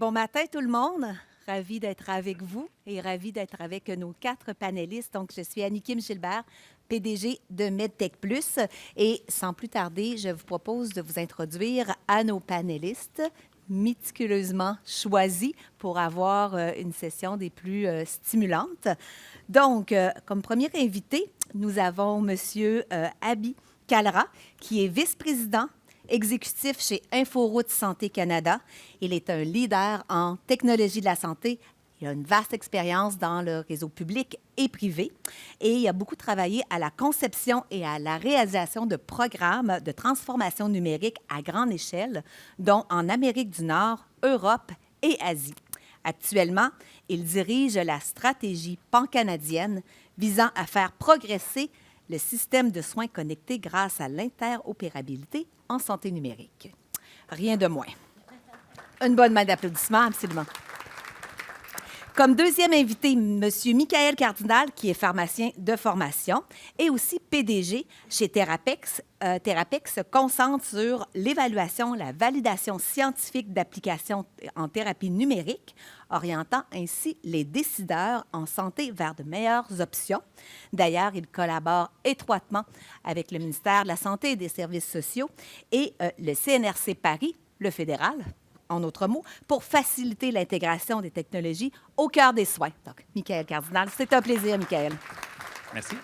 Bon matin tout le monde. Ravie d'être avec vous et ravie d'être avec nos 4 panélistes. Donc, je suis Annie-Kim Gilbert, PDG de MedTech Plus. Et sans plus tarder, je vous propose de vous introduire à nos panélistes méticuleusement choisis pour avoir une session des plus stimulantes. Donc, comme premier invité, nous avons M. Abhi Kalra, qui est vice-président exécutif chez Inforoute Santé Canada. Il est un leader en technologie de la santé. Il a une vaste expérience dans le réseau public et privé et il a beaucoup travaillé à la conception et à la réalisation de programmes de transformation numérique à grande échelle, dont en Amérique du Nord, Europe et Asie. Actuellement, il dirige la stratégie pan-canadienne visant à faire progresser le système de soins connectés grâce à l'interopérabilité en santé numérique. Rien de moins. Une bonne main d'applaudissements, absolument. Comme deuxième invité, M. Michael Cardinal, qui est pharmacien de formation et aussi PDG chez Therapex. Therapex se concentre sur l'évaluation, la validation scientifique d'applications en thérapie numérique, orientant ainsi les décideurs en santé vers de meilleures options. D'ailleurs, il collabore étroitement avec le ministère de la Santé et des Services sociaux et le CNRC Paris, le fédéral, en d'autres mots, pour faciliter l'intégration des technologies au cœur des soins. Donc, Michael Cardinal, c'est un plaisir, Merci.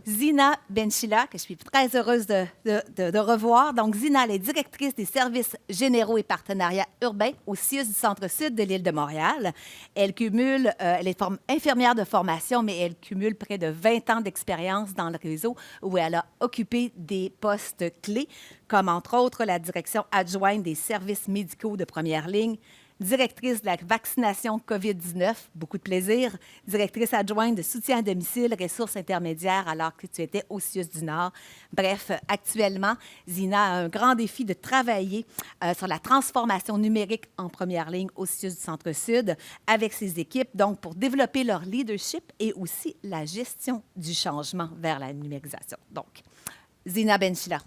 Zina Benchila, que je suis très heureuse de revoir. Donc, Zina, elle est directrice des services généraux et partenariats urbains au CIUS du Centre-Sud de l'île de Montréal. Elle est infirmière de formation, mais elle cumule près de 20 ans d'expérience dans le réseau où elle a occupé des postes clés, comme entre autres la direction adjointe des services médicaux de première ligne, directrice de la vaccination COVID-19, beaucoup de plaisir, directrice adjointe de soutien à domicile, ressources intermédiaires alors que tu étais au CIUS du Nord. Bref, actuellement, Zina a un grand défi de travailler sur la transformation numérique en première ligne au CIUS du Centre-Sud avec ses équipes, donc pour développer leur leadership et aussi la gestion du changement vers la numérisation. Donc, Zina Benchila.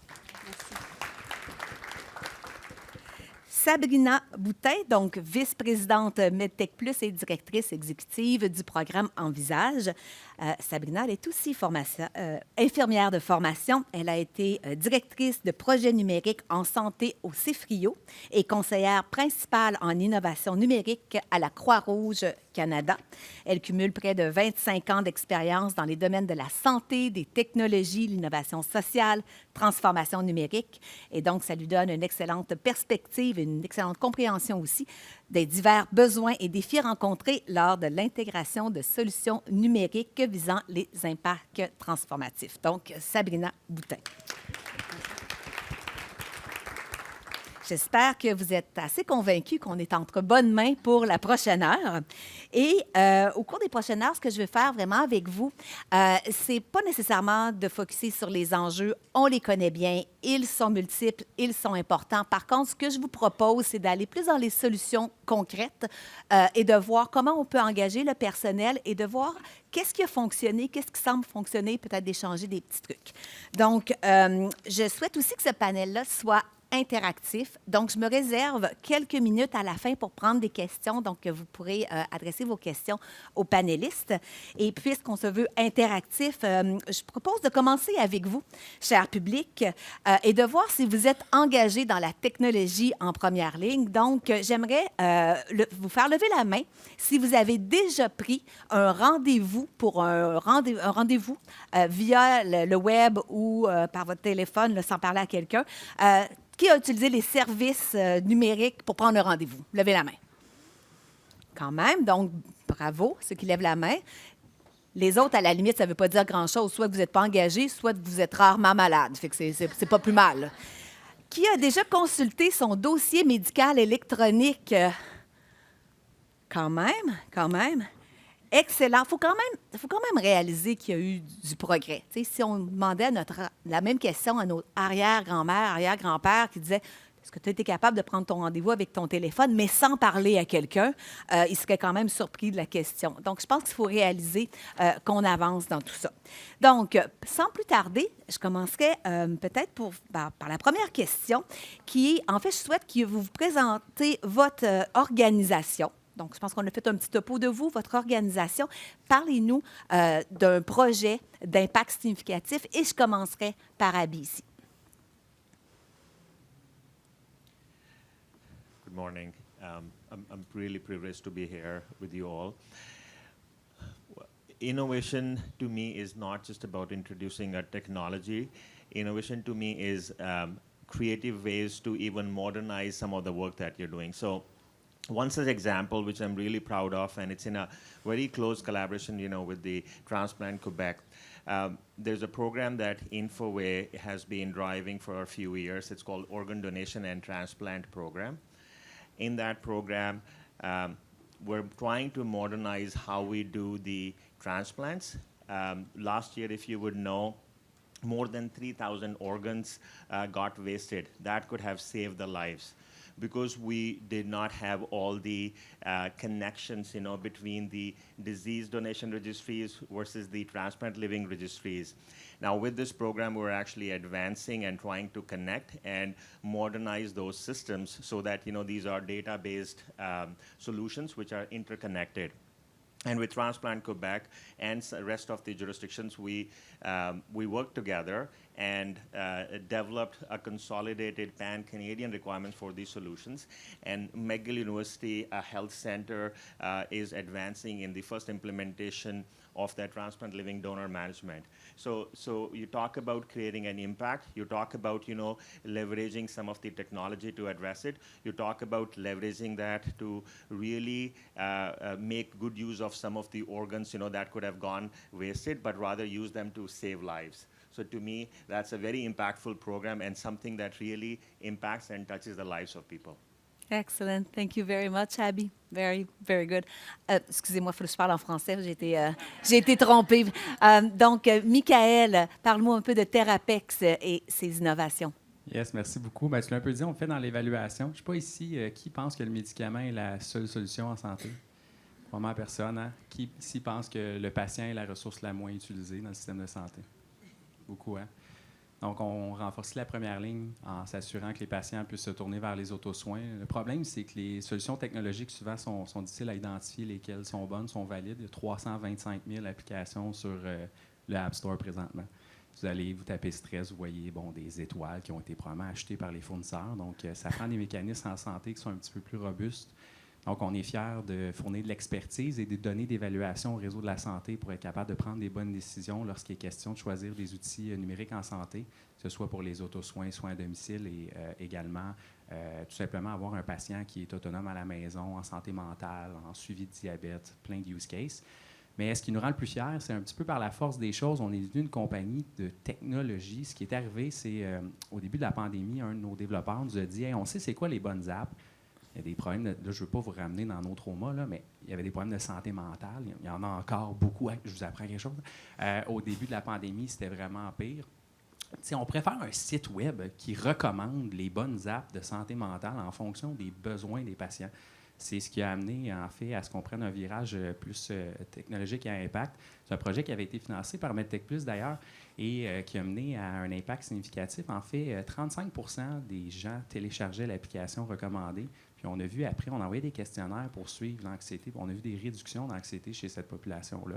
Sabrina Boutin, donc vice-présidente MedTech Plus et directrice exécutive du programme Envisage. Sabrina, elle est aussi infirmière de formation. Elle a été directrice de projet numérique en santé au CIFRIO et conseillère principale en innovation numérique à la Croix-Rouge Canada. Elle cumule près de 25 ans d'expérience dans les domaines de la santé, des technologies, l'innovation sociale, transformation numérique. Et donc, ça lui donne une excellente perspective et une excellente compréhension aussi des divers besoins et défis rencontrés lors de l'intégration de solutions numériques visant les impacts transformatifs. Donc, Sabrina Boutin. J'espère que vous êtes assez convaincus qu'on est entre bonnes mains pour la prochaine heure. Et au cours des prochaines heures, ce que je vais faire vraiment avec vous, c'est pas nécessairement de focusser sur les enjeux. On les connaît bien, ils sont multiples, ils sont importants. Par contre, ce que je vous propose, c'est d'aller plus dans les solutions concrètes et de voir comment on peut engager le personnel et de voir qu'est-ce qui a fonctionné, qu'est-ce qui semble fonctionner, peut-être d'échanger des petits trucs. Donc, je souhaite aussi que ce panel-là soit interactif. Donc, je me réserve quelques minutes à la fin pour prendre des questions. Donc, vous pourrez adresser vos questions aux panélistes. Et puisqu'on se veut interactif, je propose de commencer avec vous, cher public, et de voir si vous êtes engagé dans la technologie en première ligne. Donc, j'aimerais vous faire lever la main si vous avez déjà pris un rendez-vous pour un rendez-vous via le web ou par votre téléphone, là, sans parler à quelqu'un. Qui a utilisé les services numériques pour prendre un rendez-vous? Levez la main. Quand même, donc bravo, ceux qui lèvent la main. Les autres, à la limite, ça ne veut pas dire grand-chose. Soit que vous n'êtes pas engagé, soit que vous êtes rarement malade. Fait que c'est pas plus mal. Qui a déjà consulté son dossier médical électronique? Quand même. Excellent. Il faut quand même réaliser qu'il y a eu du progrès. Tu sais, si on demandait la même question à nos arrière-grand-mère, arrière-grand-père qui disait est-ce que tu as été capable de prendre ton rendez-vous avec ton téléphone, mais sans parler à quelqu'un? Il serait quand même surpris de la question. Donc, je pense qu'il faut réaliser qu'on avance dans tout ça. Donc, sans plus tarder, je commencerai peut-être par la première question, qui est, en fait, je souhaite que vous vous présentez votre organisation. Donc, je pense qu'on a fait un petit topo de vous, votre organisation. Parlez-nous d'un projet d'impact significatif et je commencerai par ABC. Good morning. I'm really privileged to be here with you all. Innovation to me is not just about introducing a technology. Innovation to me is creative ways to even modernize some of the work that you're doing. So one such example, which I'm really proud of, and it's in a very close collaboration, with the Transplant Quebec. There's a program that Infoway has been driving for a few years. It's called Organ Donation and Transplant Program. In that program, we're trying to modernize how we do the transplants. Last year, if you would know, more than 3,000 organs got wasted. That could have saved the lives, because we did not have all the connections, between the disease donation registries versus the transplant living registries. Now, with this program, we're actually advancing and trying to connect and modernize those systems so that, these are data-based solutions which are interconnected. And with Transplant Quebec and the rest of the jurisdictions, we worked together and developed a consolidated pan-Canadian requirements for these solutions. And McGill University Health Center is advancing in the first implementation of that transplant living donor management. So you talk about creating an impact. You talk about, leveraging some of the technology to address it. You talk about leveraging that to really make good use of some of the organs, that could have gone wasted, but rather use them to save lives. So to me, that's a very impactful program and something that really impacts and touches the lives of people. Excellent. Thank you very much, Abby. Very, very good. Excusez-moi, il faut que je parle en français. J'ai été trompée. Donc, Michael, parle-moi un peu de Therapex et ses innovations. Yes, merci beaucoup. Tu l'as un peu dit, on fait dans l'évaluation. Je ne sais pas ici qui pense que le médicament est la seule solution en santé. Vraiment personne. Hein? Qui ici pense que le patient est la ressource la moins utilisée dans le système de santé? Beaucoup, hein? Donc, on renforce la première ligne en s'assurant que les patients puissent se tourner vers les autosoins. Le problème, c'est que les solutions technologiques, souvent, sont difficiles à identifier, lesquelles sont bonnes, sont valides. Il y a 325 000 applications sur le App Store présentement. Vous tapez stress, vous voyez des étoiles qui ont été probablement achetées par les fournisseurs. Donc, ça prend des mécanismes en santé qui sont un petit peu plus robustes. Donc, on est fiers de fournir de l'expertise et des données d'évaluation au réseau de la santé pour être capable de prendre des bonnes décisions lorsqu'il est question de choisir des outils numériques en santé, que ce soit pour les autosoins, soins à domicile et également tout simplement avoir un patient qui est autonome à la maison, en santé mentale, en suivi de diabète, plein de use cases. Mais ce qui nous rend le plus fiers, c'est un petit peu par la force des choses. On est devenu une compagnie de technologie. Ce qui est arrivé, c'est au début de la pandémie, un de nos développeurs nous a dit hey, « on sait c'est quoi les bonnes apps. Il y a des problèmes, là, je ne veux pas vous ramener dans nos traumas, là, mais il y avait des problèmes de santé mentale. Il y en a encore beaucoup. Je vous apprends quelque chose. Au début de la pandémie, c'était vraiment pire. T'sais, on pourrait faire un site web qui recommande les bonnes apps de santé mentale en fonction des besoins des patients. C'est ce qui a amené, en fait, à ce qu'on prenne un virage plus technologique et à impact. C'est un projet qui avait été financé par MedTech Plus, d'ailleurs, et qui a mené à un impact significatif. En fait, 35 % des gens téléchargeaient l'application recommandée. Puis on a vu après, on a envoyé des questionnaires pour suivre l'anxiété. On a vu des réductions d'anxiété chez cette population-là.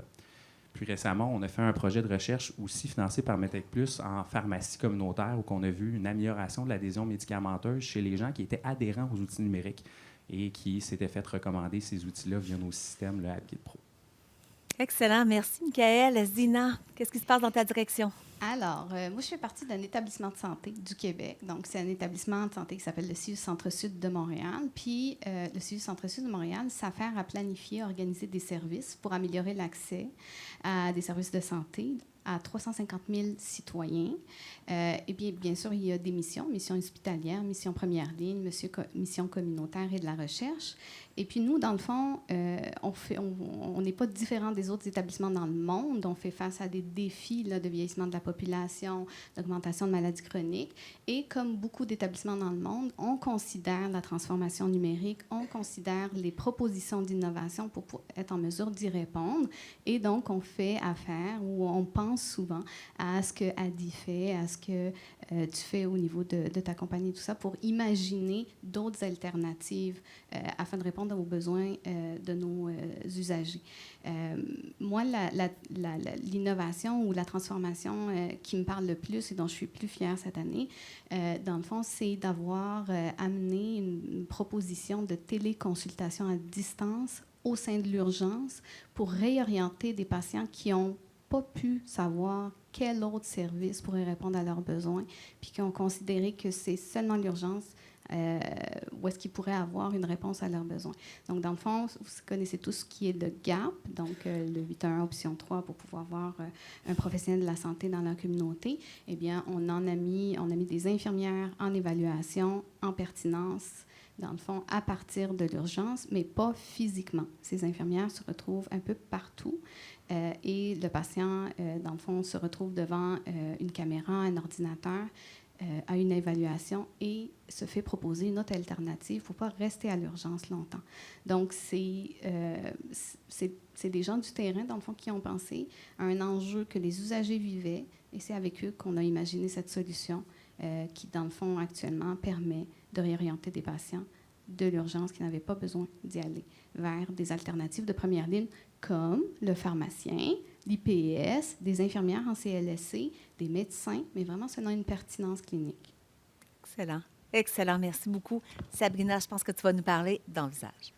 Puis récemment, on a fait un projet de recherche aussi financé par MedTech Plus en pharmacie communautaire où on a vu une amélioration de l'adhésion médicamenteuse chez les gens qui étaient adhérents aux outils numériques et qui s'étaient fait recommander ces outils-là via nos systèmes, le AppKit Pro. Excellent. Merci, Michael. Zina, qu'est-ce qui se passe dans ta direction? Alors, moi, je fais partie d'un établissement de santé du Québec. Donc, c'est un établissement de santé qui s'appelle le CIUS Centre-Sud de Montréal. Puis, le CIUS Centre-Sud de Montréal s'affaire à planifier, organiser des services pour améliorer l'accès à des services de santé à 350 000 citoyens. Et bien sûr, il y a des missions hospitalières, missions première ligne, missions communautaires et de la recherche. Et puis nous, dans le fond, on n'est pas différent des autres établissements dans le monde. On fait face à des défis là, de vieillissement de la population, d'augmentation de maladies chroniques. Et comme beaucoup d'établissements dans le monde, on considère la transformation numérique, on considère les propositions d'innovation pour être en mesure d'y répondre. Et donc, on fait affaire ou on pense souvent à ce que Adi fait, à ce que tu fais au niveau de ta compagnie, tout ça, pour imaginer d'autres alternatives afin de répondre aux besoins de nos usagers. Moi, l'innovation ou la transformation qui me parle le plus et dont je suis plus fière cette année, dans le fond, c'est d'avoir amené une proposition de téléconsultation à distance au sein de l'urgence pour réorienter des patients qui n'ont pas pu savoir quel autre service pourrait répondre à leurs besoins, puis qui ont considéré que c'est seulement l'urgence où est-ce qu'ils pourraient avoir une réponse à leurs besoins. Donc, dans le fond, vous connaissez tout ce qui est le GAP, donc le 811 option 3 pour pouvoir voir un professionnel de la santé dans la communauté. Eh bien, on a mis des infirmières en évaluation, en pertinence, dans le fond, à partir de l'urgence, mais pas physiquement. Ces infirmières se retrouvent un peu partout et le patient, dans le fond, se retrouve devant une caméra, un ordinateur, à une évaluation et se fait proposer une autre alternative pour ne pas rester à l'urgence longtemps. Donc, c'est des gens du terrain, dans le fond, qui ont pensé à un enjeu que les usagers vivaient et c'est avec eux qu'on a imaginé cette solution qui, dans le fond, actuellement, permet de réorienter des patients de l'urgence qui n'avaient pas besoin d'y aller vers des alternatives de première ligne comme le pharmacien, l'IPS, des infirmières en CLSC, des médecins, mais vraiment selon une pertinence clinique. Excellent. Excellent. Merci beaucoup. Sabrina, je pense que tu vas nous parler d'envisage.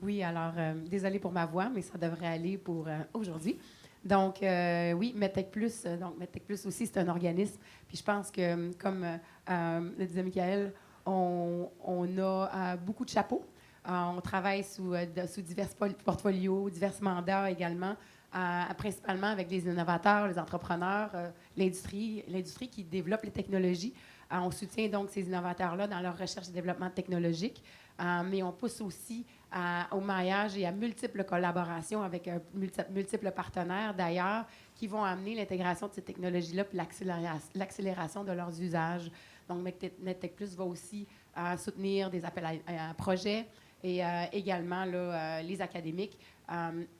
Oui, alors, désolée pour ma voix, mais ça devrait aller pour aujourd'hui. Donc, oui, MedTech Plus. Donc, MedTech Plus aussi, c'est un organisme. Puis je pense que, comme le disait Michael, on a beaucoup de chapeaux. On travaille sous divers portfolios, divers mandats également, principalement avec des innovateurs, les entrepreneurs, l'industrie qui développe les technologies. On soutient donc ces innovateurs-là dans leur recherche et développement technologique, mais on pousse aussi au maillage et à multiples collaborations avec multiples partenaires, d'ailleurs, qui vont amener l'intégration de ces technologies-là puis l'accélération de leurs usages. Donc, MedTech Plus va aussi soutenir des appels à projets et également là, les académiques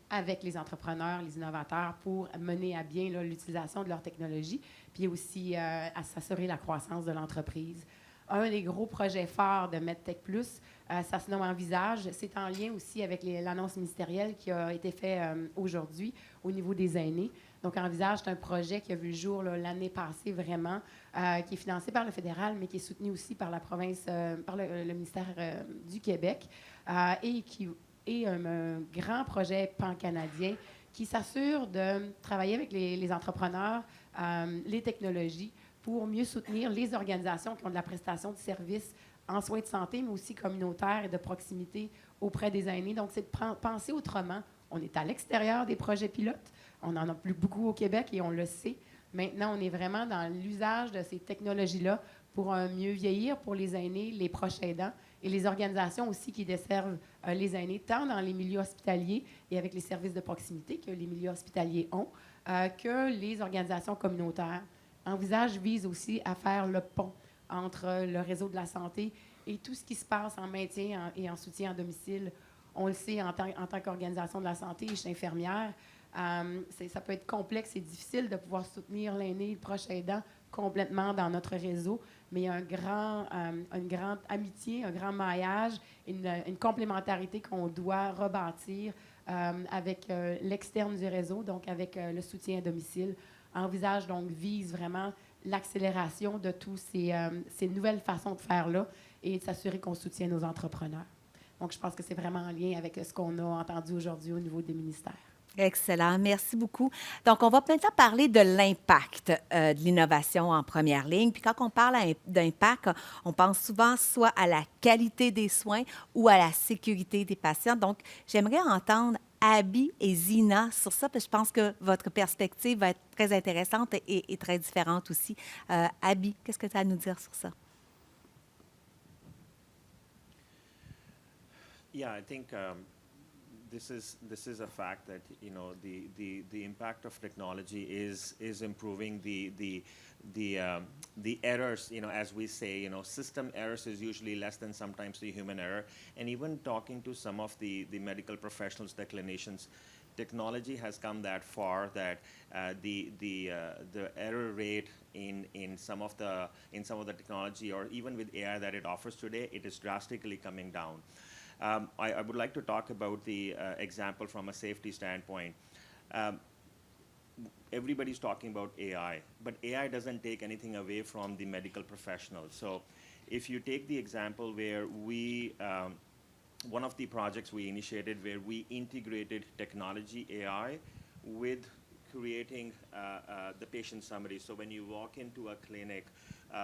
avec les entrepreneurs, les innovateurs pour mener à bien là, l'utilisation de leurs technologies, puis aussi à s'assurer la croissance de l'entreprise. Un des gros projets forts de MedTech Plus, ça se nomme Envisage. C'est en lien aussi avec l'annonce ministérielle qui a été faite aujourd'hui au niveau des aînés. Donc, Envisage, c'est un projet qui a vu le jour l'année passée vraiment, qui est financé par le fédéral, mais qui est soutenu aussi par la province, par le ministère du Québec, et qui est un grand projet pan-canadien qui s'assure de travailler avec les entrepreneurs, les technologies, pour mieux soutenir les organisations qui ont de la prestation de services en soins de santé, mais aussi communautaires et de proximité auprès des aînés. Donc, c'est de penser autrement. On est à l'extérieur des projets pilotes. On n'en a plus beaucoup au Québec et on le sait. Maintenant, on est vraiment dans l'usage de ces technologies-là pour un mieux vieillir pour les aînés, les proches aidants et les organisations aussi qui desservent les aînés, tant dans les milieux hospitaliers et avec les services de proximité que les milieux hospitaliers ont, que les organisations communautaires. Envisage vise aussi à faire le pont entre le réseau de la santé et tout ce qui se passe en maintien et en soutien à domicile. On le sait en tant qu'organisation de la santé, je suis infirmière, ça peut être complexe et difficile de pouvoir soutenir l'aîné, le proche aidant complètement dans notre réseau, mais il y a une grande amitié, un grand maillage, une complémentarité qu'on doit rebâtir avec l'externe du réseau, donc avec le soutien à domicile. Envisage donc vise vraiment l'accélération de tous ces nouvelles façons de faire-là et de s'assurer qu'on soutient nos entrepreneurs. Donc, je pense que c'est vraiment en lien avec ce qu'on a entendu aujourd'hui au niveau des ministères. Excellent. Merci beaucoup. Donc, on va maintenant parler de l'impact de l'innovation en première ligne. Puis quand on parle d'impact, on pense souvent soit à la qualité des soins ou à la sécurité des patients. Donc, j'aimerais entendre Abby et Zina sur ça, parce que je pense que votre perspective va être très intéressante et très différente aussi. Abby, qu'est-ce que tu as à nous dire sur ça? Yeah, I think this is a fact that the impact of technology is improving the errors. As we say, system errors is usually less than sometimes the human error. And even talking to some of the medical professionals, the clinicians, technology has come that far that the error rate in some of the technology, or even with AI that it offers today, it is drastically coming down. I would like to talk about the example from a safety standpoint. Everybody's talking about AI, but AI doesn't take anything away from the medical professional. So if you take the example where one of the projects we initiated where we integrated technology AI with creating the patient summary. So when you walk into a clinic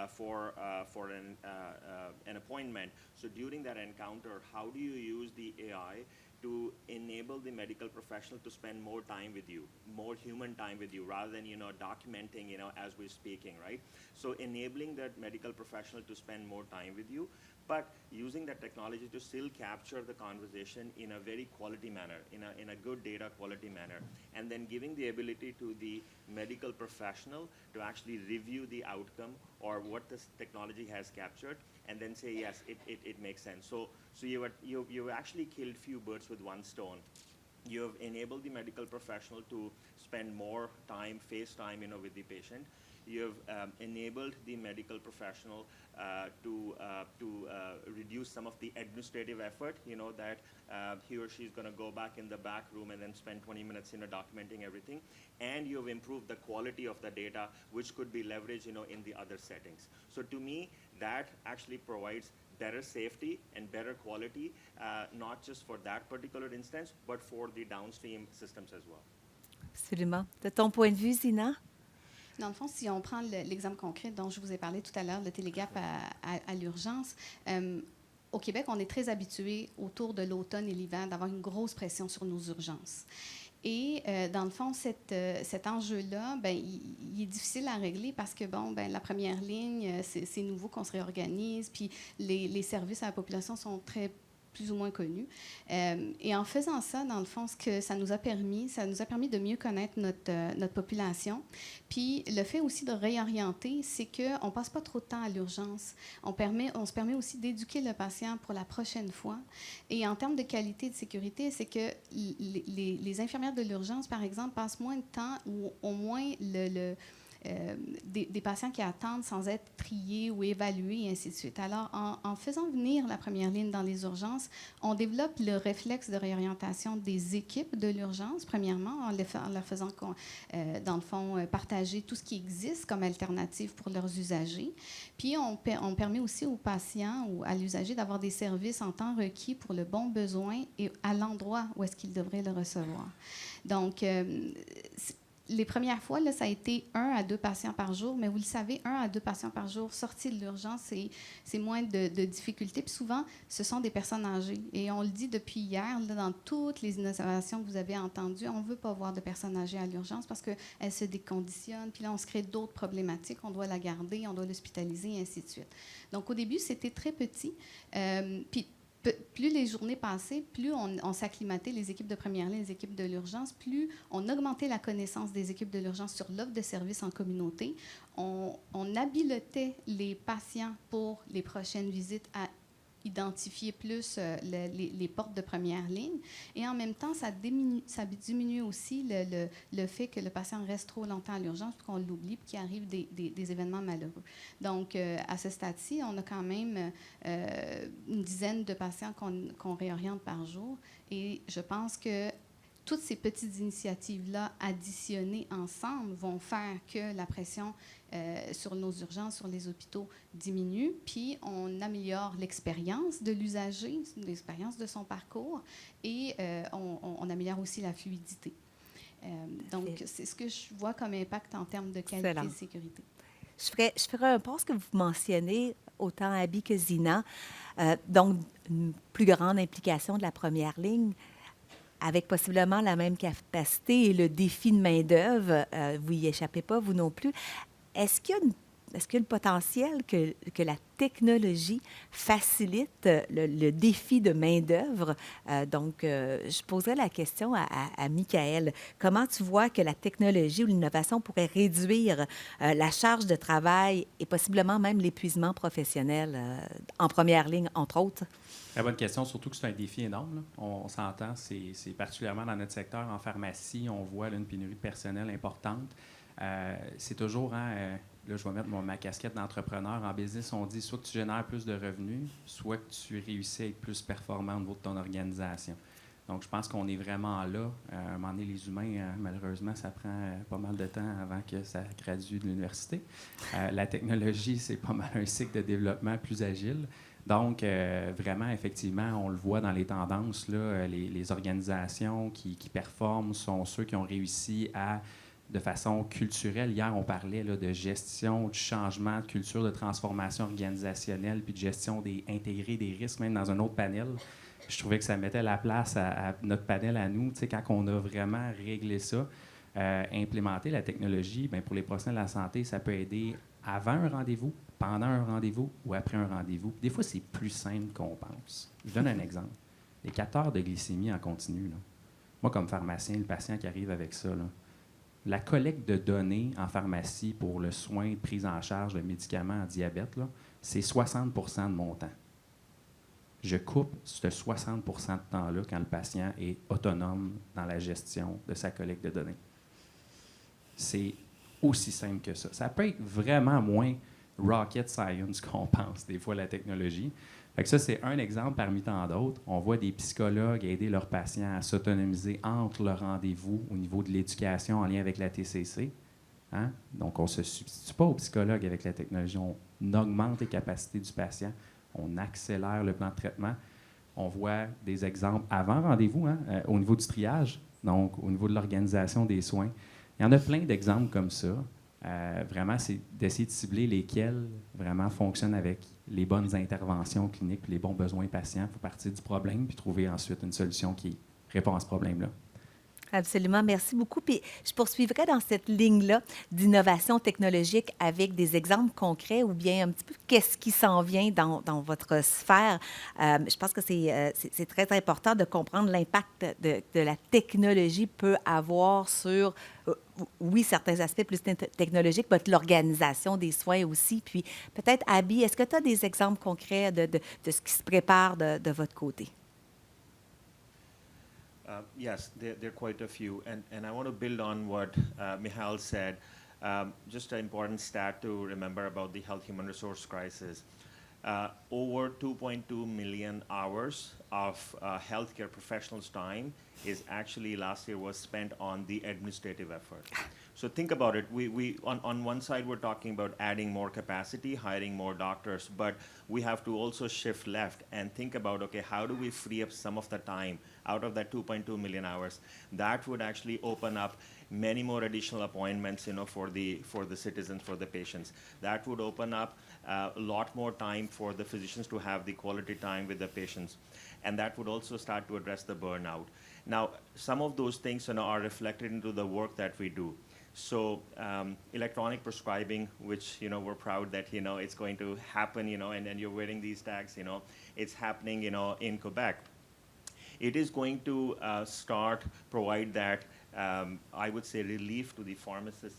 for an appointment, so during that encounter, how do you use the AI to enable the medical professional to spend more time with you, more human time with you, rather than documenting as we're speaking, right? So enabling that medical professional to spend more time with you, but using that technology to still capture the conversation in a very quality manner, in a good data quality manner, and then giving the ability to the medical professional to actually review the outcome or what this technology has captured, and then say, yes, it makes sense. So you've actually killed few birds with one stone. You have enabled the medical professional to spend more time, face time, with the patient. You have enabled the medical professional to reduce some of the administrative effort, that he or she is going to go back in the back room and then spend 20 minutes, documenting everything. And you have improved the quality of the data, which could be leveraged, in the other settings. So to me, that actually provides better safety and better quality, not just for that particular instance, but for the downstream systems as well. Absolument. De ton point de vue, Zina? Dans le fond, si on prend l'exemple concret dont je vous ai parlé tout à l'heure, le télégap à l'urgence, au Québec, on est très habitué autour de l'automne et l'hiver d'avoir une grosse pression sur nos urgences. Et dans le fond, cet enjeu-là, il est difficile à régler parce que, la première ligne, c'est nouveau qu'on se réorganise, puis les services à la population sont plus ou moins connus. Et en faisant ça, dans le fond, ce que ça nous a permis de mieux connaître notre population. Puis le fait aussi de réorienter, c'est qu'on ne passe pas trop de temps à l'urgence. On se permet aussi d'éduquer le patient pour la prochaine fois. Et en termes de qualité et de sécurité, c'est que les infirmières de l'urgence, par exemple, passent moins de temps ou au moins des patients qui attendent sans être triés ou évalués, et ainsi de suite. Alors, en faisant venir la première ligne dans les urgences, on développe le réflexe de réorientation des équipes de l'urgence, premièrement, en leur faisant, dans le fond, partager tout ce qui existe comme alternative pour leurs usagers. Puis, on permet aussi aux patients ou à l'usager d'avoir des services en temps requis pour le bon besoin et à l'endroit où est-ce qu'ils devraient le recevoir. Donc, les premières fois, là, ça a été 1 à 2 patients par jour, mais vous le savez, 1 à 2 patients par jour sortis de l'urgence, c'est moins de difficultés. Puis souvent, ce sont des personnes âgées. Et on le dit depuis hier, là, dans toutes les innovations que vous avez entendues, on ne veut pas voir de personnes âgées à l'urgence parce qu'elles se déconditionnent. Puis là, on se crée d'autres problématiques. On doit la garder, on doit l'hospitaliser, et ainsi de suite. Donc, au début, c'était très petit. Puis plus les journées passaient, plus on s'acclimatait, les équipes de première ligne, les équipes de l'urgence, plus on augmentait la connaissance des équipes de l'urgence sur l'offre de services en communauté. On habilitait les patients pour les prochaines visites à identifier plus les portes de première ligne. Et en même temps, ça diminue aussi le fait que le patient reste trop longtemps à l'urgence, puis qu'on l'oublie, puis qu'il arrive des événements malheureux. Donc, à ce stade-ci, on a quand même une dizaine de patients qu'on réoriente par jour. Et je pense que toutes ces petites initiatives-là, additionnées ensemble, vont faire que la pression sur nos urgences, sur les hôpitaux, diminue, puis on améliore l'expérience de l'usager, l'expérience de son parcours, et on améliore aussi la fluidité. Donc, c'est ce que je vois comme impact en termes de qualité et de sécurité. Je ferai un point, ce que vous mentionnez, autant Abby que Zina, donc une plus grande implication de la première ligne. avec possiblement la même capacité et le défi de main-d'œuvre, vous n'y échappez pas, vous non plus. Est-ce qu'il y a est-ce qu'il y a le potentiel que la technologie facilite le défi de main-d'œuvre? Je poserais la question à Michaël. Comment tu vois que la technologie ou l'innovation pourrait réduire la charge de travail et possiblement même l'épuisement professionnel en première ligne, entre autres? Très bonne question, surtout que c'est un défi énorme. Là. On s'entend, c'est particulièrement dans notre secteur, en pharmacie, on voit là, une pénurie de personnel importante. C'est toujours, là je vais mettre ma casquette d'entrepreneur. En business, on dit soit que tu génères plus de revenus, soit que tu réussis à être plus performant au niveau de ton organisation. Donc, je pense qu'on est vraiment là. À un moment donné, les humains, malheureusement, ça prend pas mal de temps avant que ça gradue de l'université. La technologie, c'est pas mal un cycle de développement plus agile. Donc, vraiment, effectivement, on le voit dans les tendances, là, les organisations qui performent sont ceux qui ont réussi à, de façon culturelle, hier, on parlait là, de gestion, du changement de culture, de transformation organisationnelle, puis de gestion intégrer des risques, même dans un autre panel. Je trouvais que ça mettait la place à notre panel à nous, tu sais, quand on a vraiment réglé ça, implémenter la technologie, bien, pour les professionnels de la santé, ça peut aider avant un rendez-vous, pendant un rendez-vous ou après un rendez-vous. Des fois, c'est plus simple qu'on pense. Je donne un exemple. Les capteurs de glycémie en continu, là. Moi, comme pharmacien, le patient qui arrive avec ça, là, la collecte de données en pharmacie pour le soin de prise en charge de médicaments en diabète, là, c'est 60 de mon temps. Je coupe ce 60 de temps-là quand le patient est autonome dans la gestion de sa collecte de données. C'est aussi simple que ça. Ça peut être vraiment moins rocket science qu'on pense, des fois, la technologie. Fait que ça, c'est un exemple parmi tant d'autres. On voit des psychologues aider leurs patients à s'autonomiser entre leurs rendez-vous au niveau de l'éducation en lien avec la TCC. Hein? Donc, on ne se substitue pas au psychologue avec la technologie. On augmente les capacités du patient. On accélère le plan de traitement. On voit des exemples avant rendez-vous, hein, au niveau du triage, donc au niveau de l'organisation des soins. Il y en a plein d'exemples comme ça. Vraiment, c'est d'essayer de cibler lesquels vraiment fonctionnent avec les bonnes interventions cliniques et les bons besoins patients. Il faut partir du problème puis trouver ensuite une solution qui répond à ce problème-là. Absolument. Merci beaucoup. Puis je poursuivrai dans cette ligne-là d'innovation technologique avec des exemples concrets ou bien un petit peu qu'est-ce qui s'en vient dans votre sphère. Je pense que c'est très important de comprendre l'impact de la technologie peut avoir sur, oui, certains aspects plus technologiques, mais l'organisation des soins aussi. Puis peut-être, Abby, est-ce que tu as des exemples concrets de ce qui se prépare de votre côté? Yes, there are quite a few. And I want to build on what Michal said. Just an important stat to remember about the health human resource crisis. Over 2.2 million hours of healthcare professionals' time is actually last year was spent on the administrative effort. So think about it. We on one side, we're talking about adding more capacity, hiring more doctors, but we have to also shift left and think about, okay, how do we free up some of the time out of that 2.2 million hours? That would actually open up many more additional appointments, for the citizens, for the patients. That would open up a lot more time for the physicians to have the quality time with the patients. And that would also start to address the burnout. Now, some of those things are reflected into the work that we do. So electronic prescribing, which, we're proud that, it's going to happen, and you're wearing these tags, it's happening, in Quebec. It is going to start provide that, I would say, relief to the pharmacists,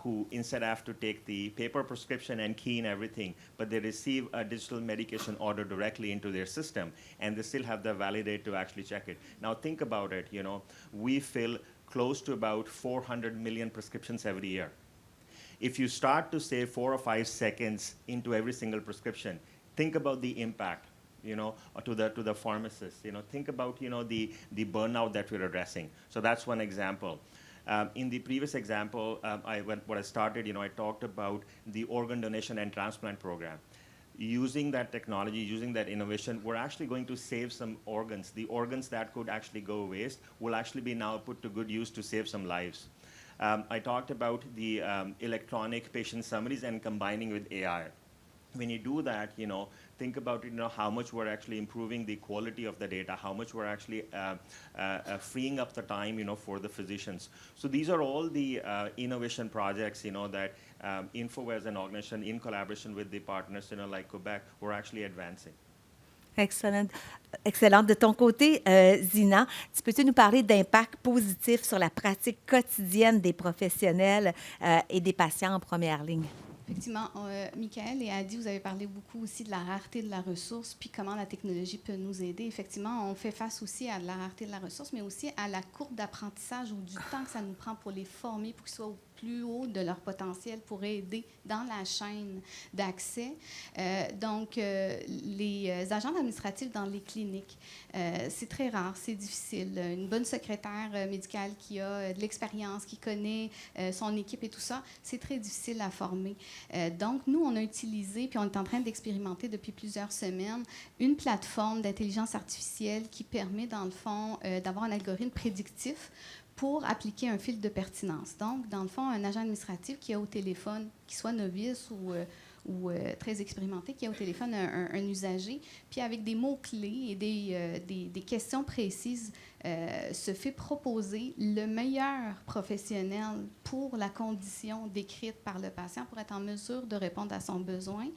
who instead have to take the paper prescription and key in everything, but they receive a digital medication order directly into their system, and they still have the validate to actually check it. Now think about it, we fill close to about 400 million prescriptions every year. If you start to save 4 or 5 seconds into every single prescription, think about the impact, to the pharmacist. Think about, the burnout that we're addressing. So that's one example. In the previous example, when I started, I talked about the organ donation and transplant program. Using that technology, using that innovation, we're actually going to save some organs. The organs that could actually go waste will actually be now put to good use to save some lives. I talked about the electronic patient summaries and combining with AI. when you do that, think about how much we're actually improving the quality of the data, how much we're actually freeing up the time, for the physicians. So these are all the innovation projects, that Info as an organization, in collaboration with the partners, like Quebec, we're actually advancing. Excellent. Excellent. De ton côté, Zina, peux-tu nous parler d'impact positif sur la pratique quotidienne des professionnels et des patients en première ligne? Effectivement, Michael et Adi, vous avez parlé beaucoup aussi de la rareté de la ressource, puis comment la technologie peut nous aider. Effectivement, on fait face aussi à de la rareté de la ressource, mais aussi à la courbe d'apprentissage ou du temps que ça nous prend pour les former, pour qu'ils soient au plus haut de leur potentiel, pour aider dans la chaîne d'accès. Donc, les agents administratifs dans les cliniques, c'est très rare, c'est difficile. Une bonne secrétaire médicale qui a de l'expérience, qui connaît son équipe et tout ça, c'est très difficile à former. Donc, nous, on a utilisé, puis on est en train d'expérimenter depuis plusieurs semaines, une plateforme d'intelligence artificielle qui permet, dans le fond, d'avoir un algorithme prédictif pour appliquer un filtre de pertinence. Donc, dans le fond, un agent administratif qui a au téléphone, qui soit novice ou très expérimenté, qui a au téléphone un usager, puis avec des mots-clés et des questions précises, se fait proposer le meilleur professionnel pour la condition décrite par le patient pour être en mesure de répondre à son besoin.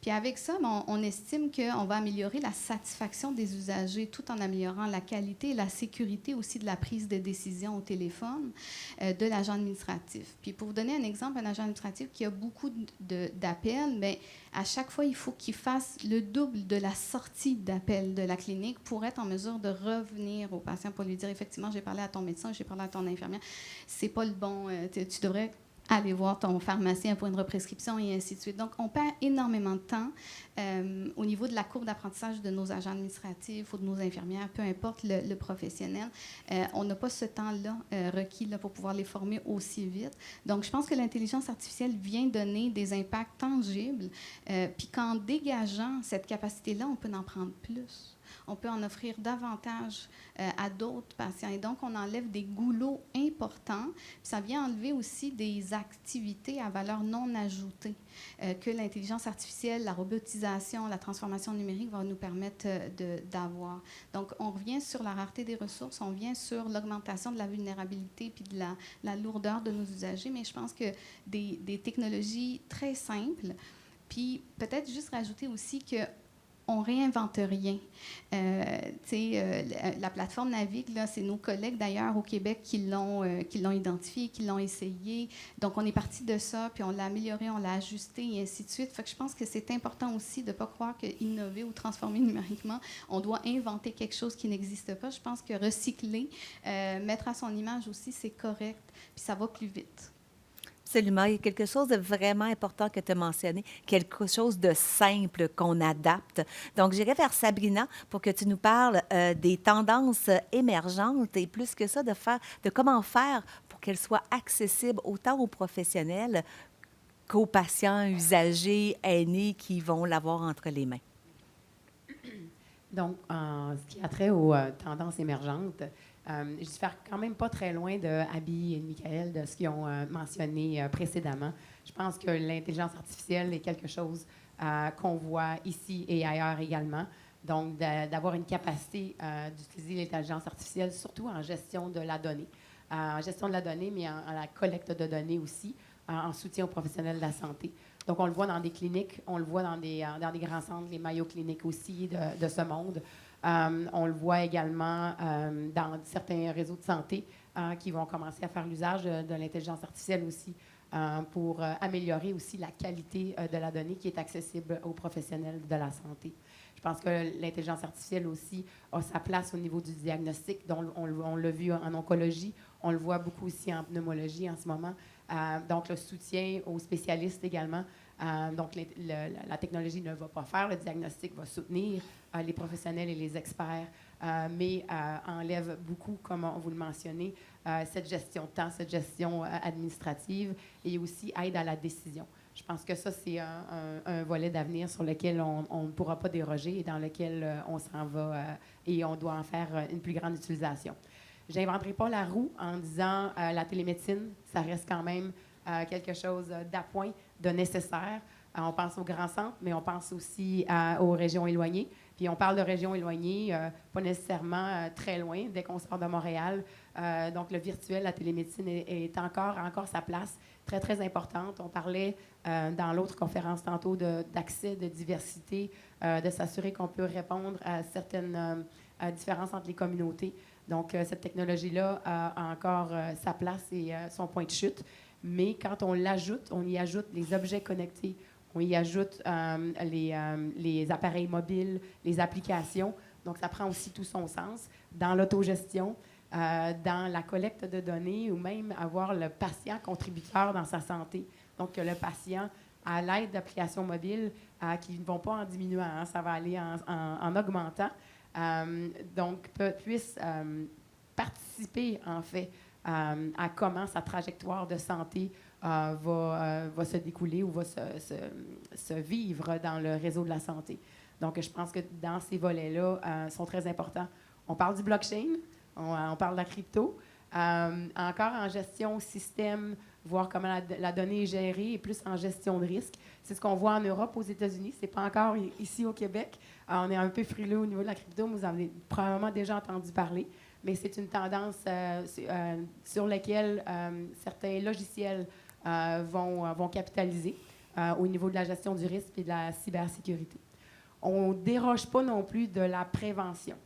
Puis avec ça, on estime qu'on va améliorer la satisfaction des usagers tout en améliorant la qualité et la sécurité aussi de la prise de décision au téléphone de l'agent administratif. Puis pour vous donner un exemple, un agent administratif qui a beaucoup d'appels, bien, à chaque fois, il faut qu'il fasse le double de la sortie d'appel de la clinique pour être en mesure de revenir au patient pour lui dire effectivement, j'ai parlé à ton médecin, j'ai parlé à ton infirmière, c'est pas le bon, tu devrais aller voir ton pharmacien pour une represcription et ainsi de suite. Donc, on perd énormément de temps au niveau de la courbe d'apprentissage de nos agents administratifs ou de nos infirmières, peu importe le professionnel. On n'a pas ce temps-là requis là, pour pouvoir les former aussi vite. Donc, je pense que l'intelligence artificielle vient donner des impacts tangibles, puis qu'en dégageant cette capacité-là, on peut en prendre plus. On peut en offrir davantage à d'autres patients. Et donc, on enlève des goulots importants. Puis ça vient enlever aussi des activités à valeur non ajoutée que l'intelligence artificielle, la robotisation, la transformation numérique va nous permettre d'avoir. Donc, on revient sur la rareté des ressources, on revient sur l'augmentation de la vulnérabilité puis de la lourdeur de nos usagers, mais je pense que des technologies très simples, puis peut-être juste rajouter aussi que on ne réinvente rien. La plateforme Navigue, c'est nos collègues d'ailleurs au Québec qui l'ont identifié, qui l'ont essayé. Donc, on est parti de ça, puis on l'a amélioré, on l'a ajusté et ainsi de suite. Fait que je pense que c'est important aussi de ne pas croire qu'innover ou transformer numériquement, on doit inventer quelque chose qui n'existe pas. Je pense que recycler, mettre à son image aussi, c'est correct, puis ça va plus vite. Absolument. Il y a quelque chose de vraiment important que tu as mentionné, quelque chose de simple qu'on adapte. Donc, j'irai vers Sabrina pour que tu nous parles des tendances émergentes et plus que ça, de comment faire pour qu'elles soient accessibles autant aux professionnels qu'aux patients, usagers, aînés qui vont l'avoir entre les mains. Donc, en ce qui a trait aux tendances émergentes, je diffère quand même pas très loin de Abby et de Michael, de ce qu'ils ont mentionné précédemment. Je pense que l'intelligence artificielle est quelque chose qu'on voit ici et ailleurs également. Donc, d'avoir une capacité d'utiliser l'intelligence artificielle, surtout en gestion de la donnée. En gestion de la donnée, mais en la collecte de données aussi, en soutien aux professionnels de la santé. Donc, on le voit dans des cliniques, on le voit dans des grands centres, les Mayo Cliniques aussi de ce monde. On le voit également dans certains réseaux de santé qui vont commencer à faire l'usage de l'intelligence artificielle aussi pour améliorer aussi la qualité de la donnée qui est accessible aux professionnels de la santé. Je pense que l'intelligence artificielle aussi a sa place au niveau du diagnostic, dont on l'a vu en oncologie, on le voit beaucoup aussi en pneumologie en ce moment. Donc, le soutien aux spécialistes également. Donc, la technologie ne va pas faire, le diagnostic va soutenir les professionnels et les experts, mais enlève beaucoup, comme vous le mentionnez, cette gestion de temps, cette gestion administrative et aussi aide à la décision. Je pense que ça, c'est un volet d'avenir sur lequel on ne pourra pas déroger et dans lequel on s'en va et on doit en faire une plus grande utilisation. Je n'inventerai pas la roue en disant la télémédecine, ça reste quand même quelque chose d'appoint, de nécessaire. On pense aux grands centres, mais on pense aussi aux régions éloignées. Puis on parle de régions éloignées, pas nécessairement très loin, dès qu'on sort de Montréal. Donc le virtuel, la télémédecine est encore sa place très, très importante. On parlait dans l'autre conférence tantôt d'accès, de diversité, de s'assurer qu'on peut répondre à certaines différences entre les communautés. Donc cette technologie-là a encore sa place et son point de chute. Mais quand on l'ajoute, on y ajoute les objets connectés, on y ajoute les appareils mobiles, les applications. Donc, ça prend aussi tout son sens dans l'autogestion, dans la collecte de données ou même avoir le patient contributeur dans sa santé. Donc, le patient, à l'aide d'applications mobiles qui ne vont pas en diminuant, hein, ça va aller en augmentant, donc puisse participer, en fait, à comment sa trajectoire de santé va se découler ou va se vivre dans le réseau de la santé. Donc, je pense que dans ces volets-là, sont très importants. On parle du blockchain, on parle de la crypto. Encore en gestion système, voir comment la donnée est gérée et plus en gestion de risque. C'est ce qu'on voit en Europe, aux États-Unis. Ce n'est pas encore ici au Québec. On est un peu frileux au niveau de la crypto. Vous en avez probablement déjà entendu parler. Mais c'est une tendance sur laquelle certains logiciels vont capitaliser au niveau de la gestion du risque et de la cybersécurité. On ne déroge pas non plus de la prévention.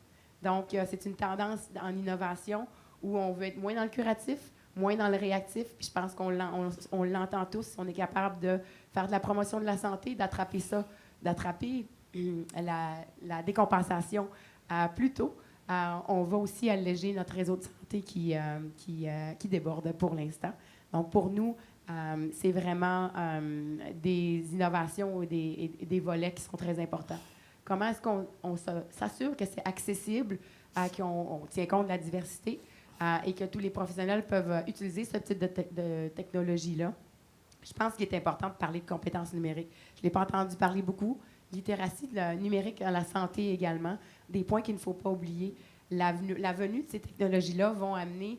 Donc, c'est une tendance en innovation où on veut être moins dans le curatif, moins dans le réactif. Puis je pense qu'on l'entend tous. On est capable de faire de la promotion de la santé, d'attraper la décompensation plus tôt. On va aussi alléger notre réseau de santé qui déborde pour l'instant. Donc, pour nous, c'est vraiment des innovations et des volets qui sont très importants. Comment est-ce qu'on s'assure que c'est accessible, qu'on tient compte de la diversité et que tous les professionnels peuvent utiliser ce type de technologie-là? Je pense qu'il est important de parler de compétences numériques. Je ne l'ai pas entendu parler beaucoup. Littératie numérique à la santé également, des points qu'il ne faut pas oublier. La venue de ces technologies-là vont amener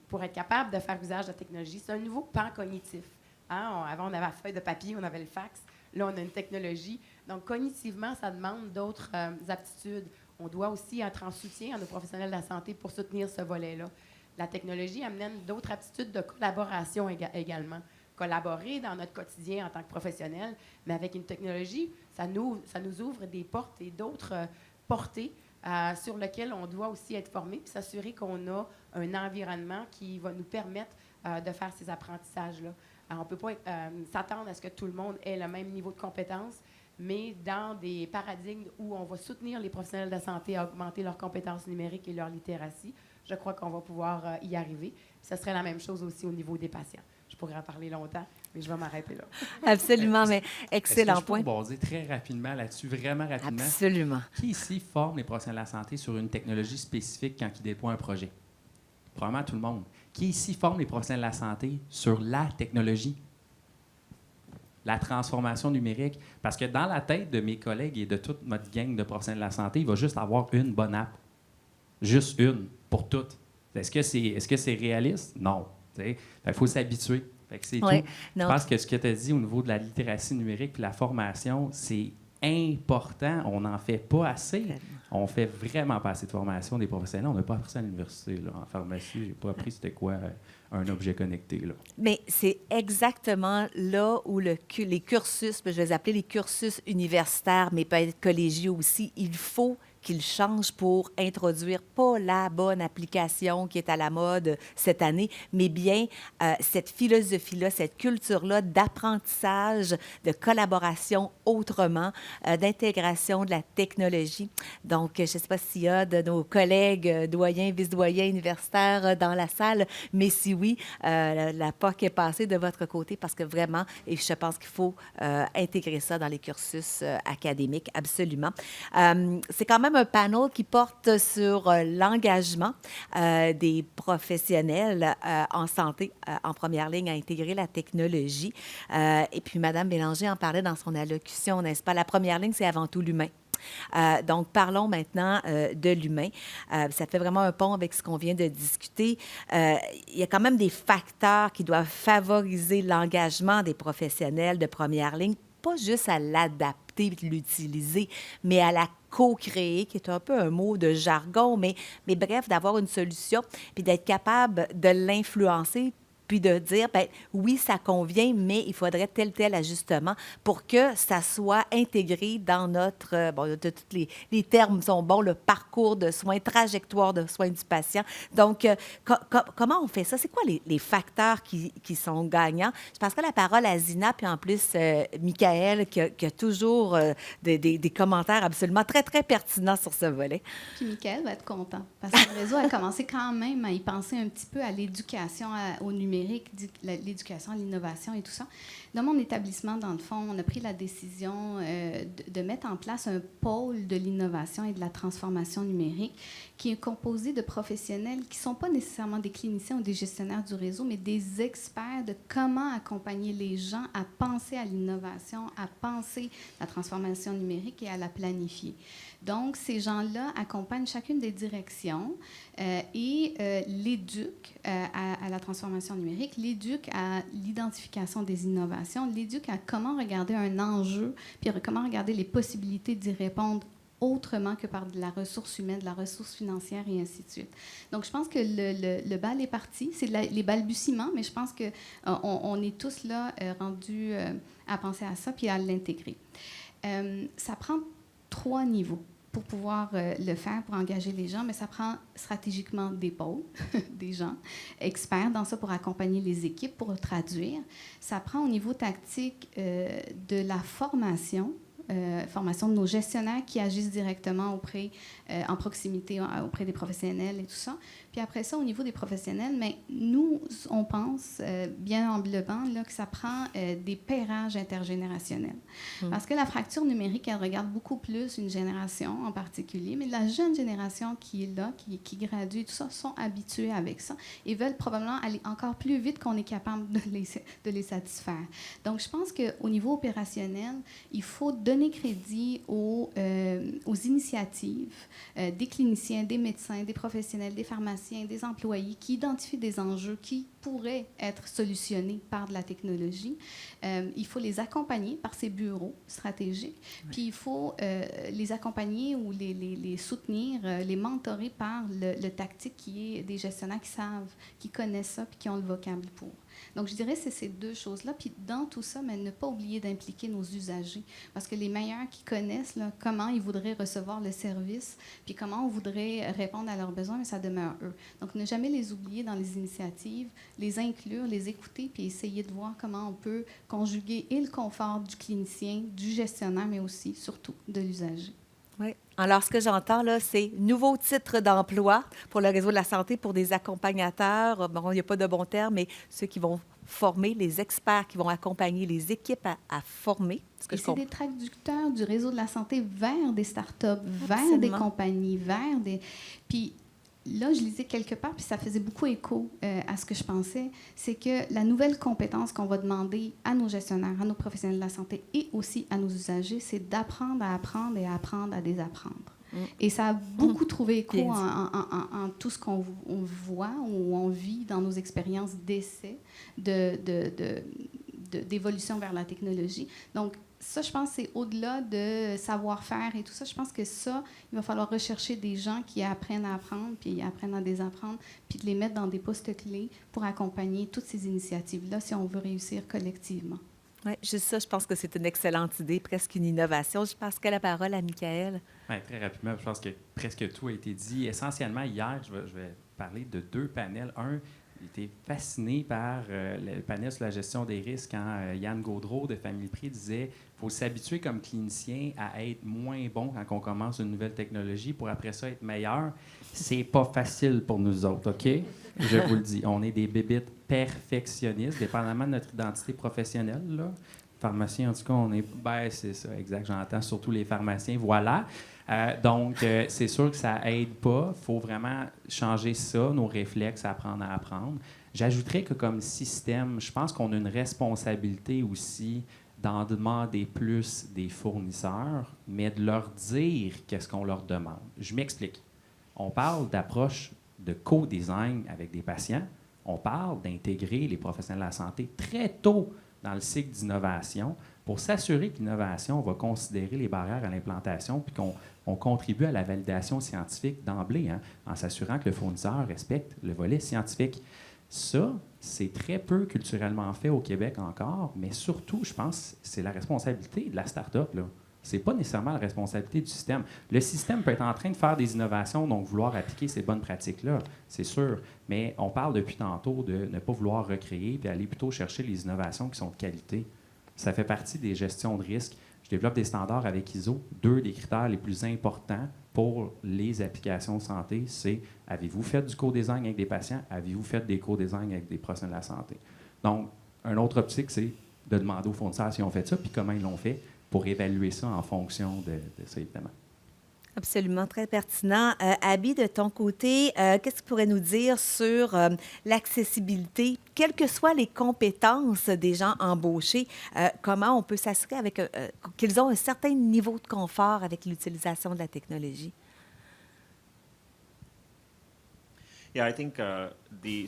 pour être capable de faire usage de la technologie, c'est un nouveau pan cognitif. Hein? Avant, on avait la feuille de papier, on avait le fax. Là, on a une technologie. Donc, cognitivement, ça demande d'autres aptitudes. On doit aussi être en soutien à nos professionnels de la santé pour soutenir ce volet-là. La technologie amène d'autres aptitudes de collaboration également. Collaborer dans notre quotidien en tant que professionnel, mais avec une technologie, ça nous ouvre des portes et d'autres portées sur lesquelles on doit aussi être formé puis s'assurer qu'on a un environnement qui va nous permettre de faire ces apprentissages-là. Alors, on ne peut pas s'attendre à ce que tout le monde ait le même niveau de compétence, mais dans des paradigmes où on va soutenir les professionnels de la santé à augmenter leurs compétences numériques et leur littératie, je crois qu'on va pouvoir y arriver. Puis, ce serait la même chose aussi au niveau des patients. Je pourrais en parler longtemps, mais je vais m'arrêter là. Absolument, mais excellent point. Est-ce que je peux rebondir très rapidement là-dessus, vraiment rapidement? Absolument. Qui ici forme les professionnels de la santé sur une technologie spécifique quand ils déploient un projet? Probablement tout le monde. Qui ici forme les professionnels de la santé sur la technologie? La transformation numérique. Parce que dans la tête de mes collègues et de toute notre gang de professionnels de la santé, il va juste avoir une bonne app. Juste une, pour toutes. Est-ce que c'est réaliste? Non. Il faut s'habituer. C'est tout. Je pense que ce que tu as dit au niveau de la littératie numérique et la formation, c'est important. On n'en fait pas assez. On fait vraiment pas assez de formation des professionnels. On n'a pas appris ça à l'université. Là. En pharmacie, je n'ai pas appris c'était quoi un objet connecté. Là. Mais c'est exactement là où les cursus, je vais les appeler les cursus universitaires, mais peut-être collégiaux aussi, il faut qu'ils changent pour introduire pas la bonne application qui est à la mode cette année, mais bien cette philosophie-là, cette culture-là d'apprentissage, de collaboration autrement, d'intégration de la technologie. Donc, je ne sais pas s'il y a de nos collègues doyens, vice-doyens universitaires dans la salle, mais si oui, la POC est passée de votre côté parce que vraiment, et je pense qu'il faut intégrer ça dans les cursus académiques, absolument. C'est quand même un panel qui porte sur l'engagement des professionnels en santé en première ligne à intégrer la technologie. Et puis, Mme Bélanger en parlait dans son allocution, n'est-ce pas? La première ligne, c'est avant tout l'humain. Donc, parlons maintenant de l'humain. Ça fait vraiment un pont avec ce qu'on vient de discuter. Il y a quand même des facteurs qui doivent favoriser l'engagement des professionnels de première ligne, pas juste à l'adapter, l'utiliser, mais à la co-créer, qui est un peu un mot de jargon, mais bref, d'avoir une solution, puis d'être capable de l'influencer, puis de dire, ben oui, ça convient, mais il faudrait tel ajustement pour que ça soit intégré dans notre, bon, tous les termes sont bons, le parcours de soins, trajectoire de soins du patient. Donc, comment on fait ça? C'est quoi les facteurs qui sont gagnants? Je passerai la parole à Zina, puis en plus, Michael, qui a toujours des commentaires absolument très, très pertinents sur ce volet. Puis Michael va être content, parce que le réseau a commencé quand même à y penser un petit peu à l'éducation au numérique, l'éducation à l'innovation et tout ça. Dans mon établissement, dans le fond, on a pris la décision de mettre en place un pôle de l'innovation et de la transformation numérique qui est composé de professionnels qui ne sont pas nécessairement des cliniciens ou des gestionnaires du réseau, mais des experts de comment accompagner les gens à penser à l'innovation, à penser la transformation numérique et à la planifier. Donc, ces gens-là accompagnent chacune des directions et l'éduquent à la transformation numérique, l'éduquent à l'identification des innovations, l'éduquent à comment regarder un enjeu, puis comment regarder les possibilités d'y répondre autrement que par de la ressource humaine, de la ressource financière et ainsi de suite. Donc, je pense que le bal est parti. C'est les balbutiements, mais je pense qu'on est tous là rendus à penser à ça puis à l'intégrer. Ça prend 3 niveaux pour pouvoir le faire, pour engager les gens, mais ça prend stratégiquement des pôles, des gens experts dans ça pour accompagner les équipes, pour traduire. Ça prend au niveau tactique de la formation de nos gestionnaires qui agissent directement en proximité auprès des professionnels et tout ça. Puis après ça, au niveau des professionnels, mais nous, on pense, bien englobant, là, que ça prend des pairages intergénérationnels. Parce que la fracture numérique, elle regarde beaucoup plus une génération en particulier, mais la jeune génération qui est là, qui gradue et tout ça, sont habitués avec ça et veulent probablement aller encore plus vite qu'on est capable de les satisfaire. Donc, je pense qu'au niveau opérationnel, il faut donner crédit aux initiatives des cliniciens, des médecins, des professionnels, des pharmaciens, des employés qui identifient des enjeux qui pourraient être solutionnés par de la technologie. Il faut les accompagner par ces bureaux stratégiques, puis il faut les accompagner ou les soutenir, les mentorer par le tactique qui est des gestionnaires qui savent, qui connaissent ça, puis qui ont le vocable pour. Donc, je dirais que c'est ces 2 choses-là. Puis dans tout ça, mais ne pas oublier d'impliquer nos usagers. Parce que les meilleurs qui connaissent là, comment ils voudraient recevoir le service, puis comment on voudrait répondre à leurs besoins, mais ça demeure eux. Donc, ne jamais les oublier dans les initiatives, les inclure, les écouter, puis essayer de voir comment on peut conjuguer et le confort du clinicien, du gestionnaire, mais aussi, surtout, de l'usager. Oui. Alors, ce que j'entends, là, c'est nouveau titre d'emploi pour le réseau de la santé pour des accompagnateurs. Bon, il n'y a pas de bon terme, mais ceux qui vont former, les experts qui vont accompagner les équipes à former. Et c'est des traducteurs du réseau de la santé vers des startups, vers des compagnies, vers des... Puis là, je lisais quelque part, puis ça faisait beaucoup écho à ce que je pensais, c'est que la nouvelle compétence qu'on va demander à nos gestionnaires, à nos professionnels de la santé et aussi à nos usagers, c'est d'apprendre à apprendre et à apprendre à désapprendre. Et ça a beaucoup trouvé écho en tout ce qu'on voit ou on vit dans nos expériences d'essai, d'évolution vers la technologie. Donc, ça, je pense, c'est au-delà de savoir-faire et tout ça. Je pense que ça, il va falloir rechercher des gens qui apprennent à apprendre, puis apprennent à désapprendre, puis de les mettre dans des postes clés pour accompagner toutes ces initiatives-là si on veut réussir collectivement. Oui, juste ça, je pense que c'est une excellente idée, presque une innovation. Je passe la parole à Michael. Oui, très rapidement, je pense que presque tout a été dit. Essentiellement, hier, je vais parler de 2 panels. Un, j'ai été fasciné par le panel sur la gestion des risques quand Yann Gaudreau de Famille Prix disait qu'il faut s'habituer comme clinicien à être moins bon quand on commence une nouvelle technologie pour après ça être meilleur. C'est pas facile pour nous autres, OK? Je vous le dis. On est des bébites perfectionnistes, dépendamment de notre identité professionnelle, là. Pharmacien, en tout cas, on est... Ben, c'est ça, exact. J'entends surtout les pharmaciens. Voilà. Donc, c'est sûr que ça aide pas. Il faut vraiment changer ça, nos réflexes, apprendre à apprendre. J'ajouterais que comme système, je pense qu'on a une responsabilité aussi d'en demander plus des fournisseurs, mais de leur dire qu'est-ce qu'on leur demande. Je m'explique. On parle d'approche de co-design avec des patients. On parle d'intégrer les professionnels de la santé très tôt dans le cycle d'innovation pour s'assurer que l'innovation va considérer les barrières à l'implantation puis qu'on contribue à la validation scientifique d'emblée, hein, en s'assurant que le fournisseur respecte le volet scientifique. Ça, c'est très peu culturellement fait au Québec encore, mais surtout, je pense, c'est la responsabilité de la start-up, là. Ce n'est pas nécessairement la responsabilité du système. Le système peut être en train de faire des innovations, donc vouloir appliquer ces bonnes pratiques-là, c'est sûr. Mais on parle depuis tantôt de ne pas vouloir recréer et aller plutôt chercher les innovations qui sont de qualité. Ça fait partie des gestions de risque. Je développe des standards avec ISO. 2 des critères les plus importants pour les applications santé, c'est avez-vous fait du co-design avec des patients? Avez-vous fait des co-design avec des professionnels de la santé? Donc, un autre optique, c'est de demander aux fournisseurs si on fait ça, puis comment ils l'ont fait, pour évaluer ça en fonction de ça, évidemment. Absolument, très pertinent. Abby, de ton côté, qu'est-ce que tu pourrais nous dire sur l'accessibilité, quelles que soient les compétences des gens embauchés, comment on peut s'assurer avec qu'ils ont un certain niveau de confort avec l'utilisation de la technologie? Yeah, I think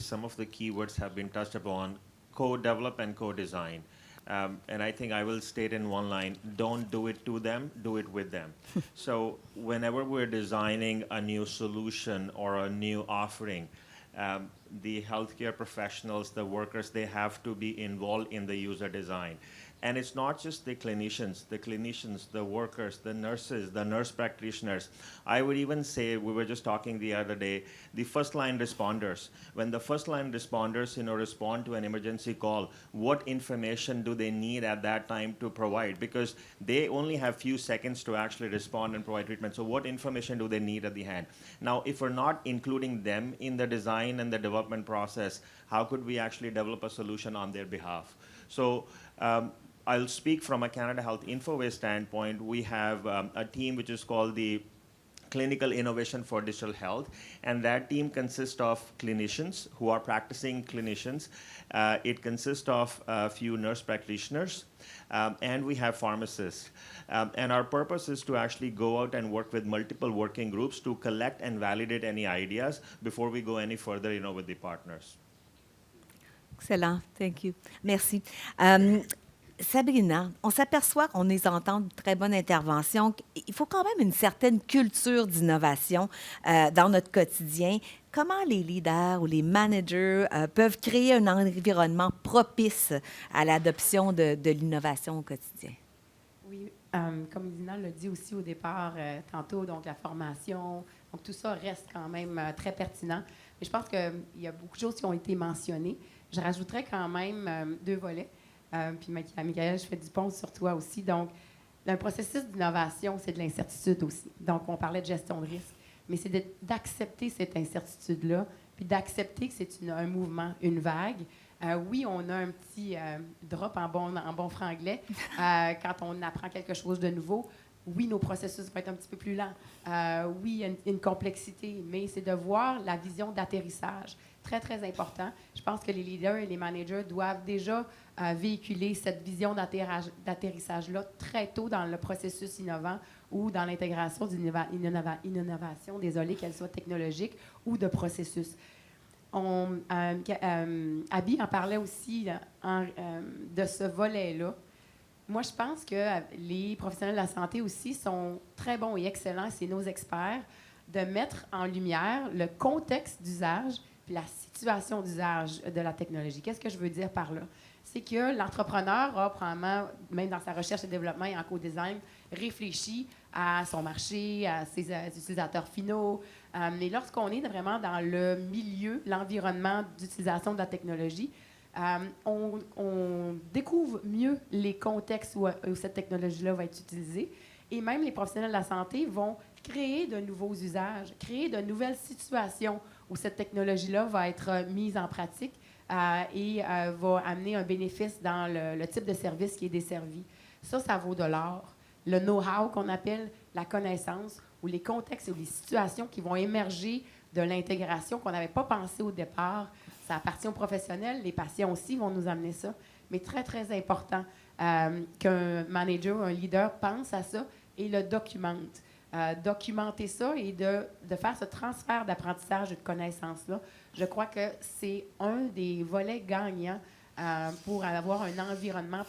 some of the keywords have been touched upon: co-develop and co-design. And I think I will state in one line: don't do it to them, do it with them. So whenever we're designing a new solution or a new offering, the healthcare professionals, the workers, they have to be involved in the user design. And it's not just the clinicians, the workers, the nurses, the nurse practitioners. I would even say, we were just talking the other day, the first line responders. When the first line responders, respond to an emergency call, what information do they need at that time to provide? Because they only have few seconds to actually respond and provide treatment. So what information do they need at the hand? Now, if we're not including them in the design and the development process, how could we actually develop a solution on their behalf? So I'll speak from a Canada Health InfoWay standpoint. We have a team which is called the Clinical Innovation for Digital Health, and that team consists of clinicians who are practicing clinicians. It consists of a few nurse practitioners, and we have pharmacists. And our purpose is to actually go out and work with multiple working groups to collect and validate any ideas before we go any further, with the partners. Excellent. Thank you. Merci. Sabrina, on s'aperçoit qu'on les entend de très bonnes interventions. Il faut quand même une certaine culture d'innovation dans notre quotidien. Comment les leaders ou les managers peuvent créer un environnement propice à l'adoption de l'innovation au quotidien? Oui, comme Lina l'a dit aussi au départ, tantôt, donc la formation, donc tout ça reste quand même très pertinent. Mais je pense qu'il y a beaucoup de choses qui ont été mentionnées. Je rajouterais quand même 2 volets. Puis, Michaël, je fais du pont sur toi aussi. Donc, un processus d'innovation, c'est de l'incertitude aussi. Donc, on parlait de gestion de risque, mais c'est d'accepter cette incertitude-là, puis d'accepter que c'est un mouvement, une vague. Oui, on a un petit drop en bon franglais quand on apprend quelque chose de nouveau. Oui, nos processus vont être un petit peu plus lents. Oui, il y a une complexité, mais c'est de voir la vision d'atterrissage. Très, très important. Je pense que les leaders et les managers doivent déjà véhiculer cette vision d'atterrissage-là très tôt dans le processus innovant ou dans l'intégration d'une innovation, désolé, qu'elle soit technologique ou de processus. Abby en parlait aussi de ce volet-là. Moi, je pense que les professionnels de la santé aussi sont très bons et excellents, c'est nos experts, de mettre en lumière le contexte d'usage puis la situation d'usage de la technologie. Qu'est-ce que je veux dire par là? C'est que l'entrepreneur a probablement, même dans sa recherche et développement et en co-design, réfléchi à son marché, à ses utilisateurs finaux. Mais lorsqu'on est vraiment dans le milieu, l'environnement d'utilisation de la technologie, on découvre mieux les contextes où cette technologie-là va être utilisée. Et même les professionnels de la santé vont créer de nouveaux usages, créer de nouvelles situations où cette technologie-là va être mise en pratique et va amener un bénéfice dans le type de service qui est desservi. Ça vaut de l'or. Le know-how qu'on appelle la connaissance ou les contextes ou les situations qui vont émerger de l'intégration qu'on n'avait pas pensé au départ, ça appartient aux professionnels. Les patients aussi vont nous amener ça. Mais très, très important qu'un manager ou un leader pense à ça et le documente. Documenter ça et de faire ce transfert d'apprentissage et de connaissances-là, je crois que c'est un des volets gagnants pour avoir un environnement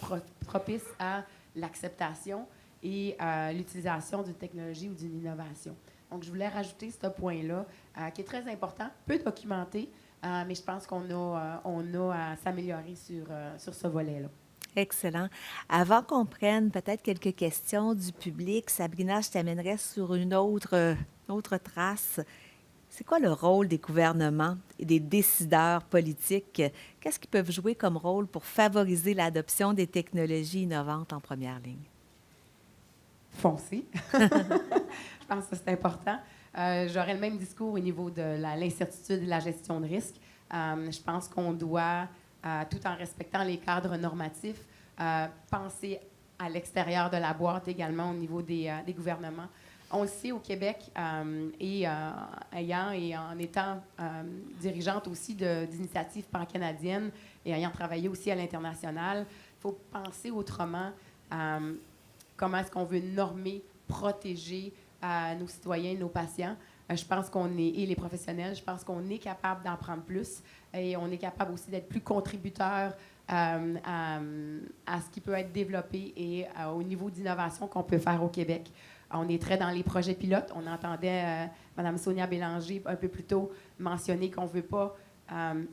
propice à l'acceptation et à l'utilisation d'une technologie ou d'une innovation. Donc, je voulais rajouter ce point-là, qui est très important, peu documenté, mais je pense qu'on a à s'améliorer sur ce volet-là. Excellent. Avant qu'on prenne peut-être quelques questions du public, Sabrina, je t'amènerais sur une autre trace. C'est quoi le rôle des gouvernements et des décideurs politiques? Qu'est-ce qu'ils peuvent jouer comme rôle pour favoriser l'adoption des technologies innovantes en première ligne? Foncer. Je pense que c'est important. J'aurais le même discours au niveau de l'incertitude et de la gestion de risque. Je pense qu'on doit, tout en respectant les cadres normatifs, penser à l'extérieur de la boîte également au niveau des gouvernements. On le sait au Québec, ayant et en étant dirigeante aussi d'initiatives pan-canadiennes et ayant travaillé aussi à l'international, il faut penser autrement comment est-ce qu'on veut normer, protéger nos citoyens, nos patients. Je pense et les professionnels, je pense qu'on est capable d'en prendre plus et on est capable aussi d'être plus contributeur à ce qui peut être développé et au niveau d'innovation qu'on peut faire au Québec. On est très dans les projets pilotes. On entendait Mme Sonia Bélanger un peu plus tôt mentionner qu'on ne veut pas